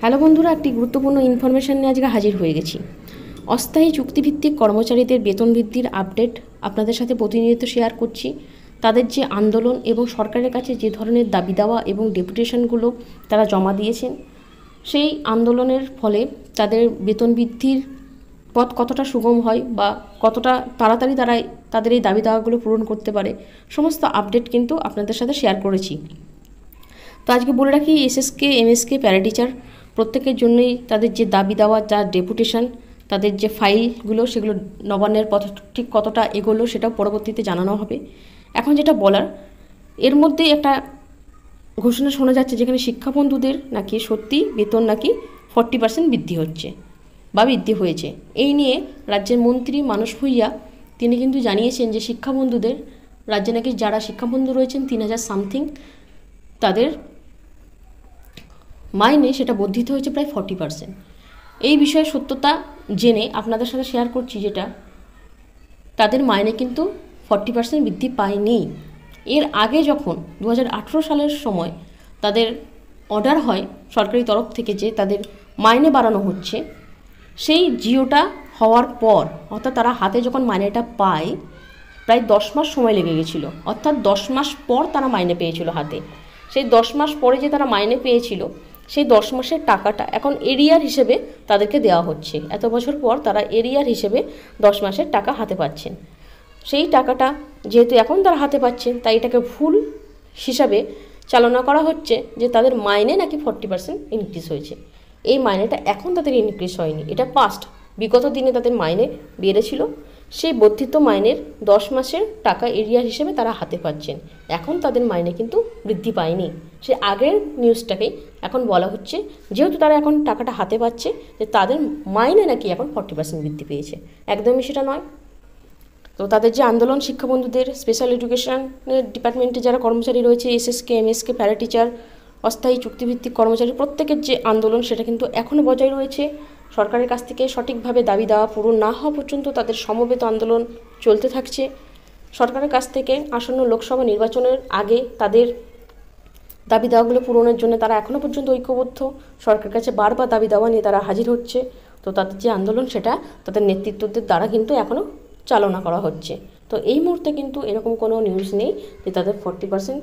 Hello বন্ধুরা, একটি গুরুত্বপূর্ণ ইনফরমেশন নিয়ে আজকে হাজির হয়ে গেছি। অস্থায়ী চুক্তিভিত্তিক কর্মচারীদের বেতন বৃদ্ধির আপডেট আপনাদের সাথে প্রতিনিয়ত শেয়ার করছি। তাদের যে আন্দোলন এবং সরকারের কাছে যে ধরনের দাবি দেওয়া এবং ডেপুটেশনগুলো তারা জমা দিয়েছেন, সেই আন্দোলনের ফলে তাদের বেতন বৃদ্ধির পথ কতটা সুগম হয় বা কতটা তাড়াতাড়ি তারা তাদের এই দাবি দাওয়াগুলো পূরণ করতে পারে, সমস্ত আপডেট কিন্তু আপনাদের সাথে শেয়ার করেছি। তো আজকে বলে রাখি, এসএসকে এমএসকে প্যারাটিচার প্রত্যেকের জন্যই তাদের যে দাবি দেওয়া, যা ডেপুটেশন, তাদের যে ফাইলগুলো, সেগুলো নবান্নের পথ ঠিক কতটা এগোলো সেটাও পরবর্তীতে জানানো হবে। এখন যেটা বলার, এর মধ্যে একটা ঘোষণা শোনা যাচ্ছে যেখানে শিক্ষাবন্ধুদের নাকি সত্যি বেতন নাকি 40% বৃদ্ধি হচ্ছে বা বৃদ্ধি হয়েছে। এই নিয়ে রাজ্যের মন্ত্রী মানস ভূঁইয়া তিনি কিন্তু জানিয়েছেন যে শিক্ষাবন্ধুদের রাজ্যে নাকি যারা শিক্ষাবন্ধু রয়েছেন 3000 সামথিং, তাদের মাইনে সেটা বর্ধিত হয়েছে প্রায় 40%। এই বিষয়ে সত্যতা জেনে আপনাদের সাথে শেয়ার করছি, যেটা তাদের মাইনে কিন্তু 40% বৃদ্ধি পায়নি। এর আগে যখন 2018 সালের সময় তাদের অর্ডার হয় সরকারি তরফ থেকে যে তাদের মাইনে বাড়ানো হচ্ছে, সেই জিওটা হওয়ার পর, অর্থাৎ তারা হাতে যখন মাইনেটা পায়, প্রায় 10 মাস সময় লেগে গেছিলো। অর্থাৎ 10 মাস পর তারা মাইনে পেয়েছিল হাতে। সেই 10 মাস পরে যে তারা মাইনে পেয়েছিল, সেই 10 মাসের টাকাটা এখন এরিয়ার হিসেবে তাদেরকে দেওয়া হচ্ছে। এত বছর পর তারা এরিয়ার হিসেবে 10 মাসের টাকা হাতে পাচ্ছেন। সেই টাকাটা যেহেতু এখন তারা হাতে পাচ্ছেন, তাই এটাকে ভুল হিসাবে চালনা করা হচ্ছে যে তাদের মাইনে নাকি 40% ইনক্রিজ হয়েছে। এই মাইনেটা এখন তাদের ইনক্রিজ হয়নি, এটা পাস্ট, বিগত দিনে তাদের মাইনে বেড়েছিল। সেই বর্ধিত মাইনের 10 মাসের টাকা এরিয়ার হিসেবে তারা হাতে পাচ্ছেন। এখন তাদের মাইনে কিন্তু বৃদ্ধি পায়নি। সে আগের নিউজটাকেই এখন বলা হচ্ছে, যেহেতু তারা এখন টাকাটা হাতে পাচ্ছে, যে তাদের মাইনে নাকি এখন 40% বৃদ্ধি পেয়েছে। একদমই সেটা নয়। তো তাদের যে আন্দোলন, শিক্ষাবন্ধুদের স্পেশাল এডুকেশনের ডিপার্টমেন্টে যারা কর্মচারী রয়েছে, এসএসকে এমএসকে প্যারাটিচার, অস্থায়ী চুক্তিভিত্তিক কর্মচারী, প্রত্যেকের যে আন্দোলন সেটা কিন্তু এখনও বজায় রয়েছে। সরকারের কাছ থেকে সঠিকভাবে দাবি দেওয়া পূরণ না হওয়া পর্যন্ত তাদের সমবেত আন্দোলন চলতে থাকছে। সরকারের কাছ থেকে আসন্ন লোকসভা নির্বাচনের আগে তাদের দাবি দেওয়াগুলো পূরণের জন্য তারা এখনও পর্যন্ত ঐক্যবদ্ধ। সরকারের কাছে বারবার দাবি দেওয়া নিয়ে তারা হাজির হচ্ছে। তো তাদের যে আন্দোলন সেটা তাদের নেতৃত্বদের দ্বারা কিন্তু এখনও চালনা করা হচ্ছে। তো এই মুহূর্তে কিন্তু এরকম কোনো নিউজ নেই যে তাদের 40%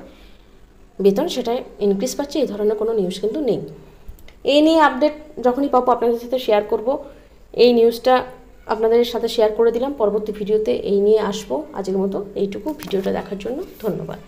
বেতন সেটা ইনক্রিজ পাচ্ছে, এই ধরনের কোনো নিউজ কিন্তু নেই। এই নিয়ে আপডেট যখনই পাবো আপনাদের সাথে শেয়ার করব। এই নিউজটা আপনাদের সাথে শেয়ার করে দিলাম। পরবর্তী ভিডিওতে এই নিয়ে আসবো। আজকের মতো এইটুকু। ভিডিওটা দেখার জন্য ধন্যবাদ।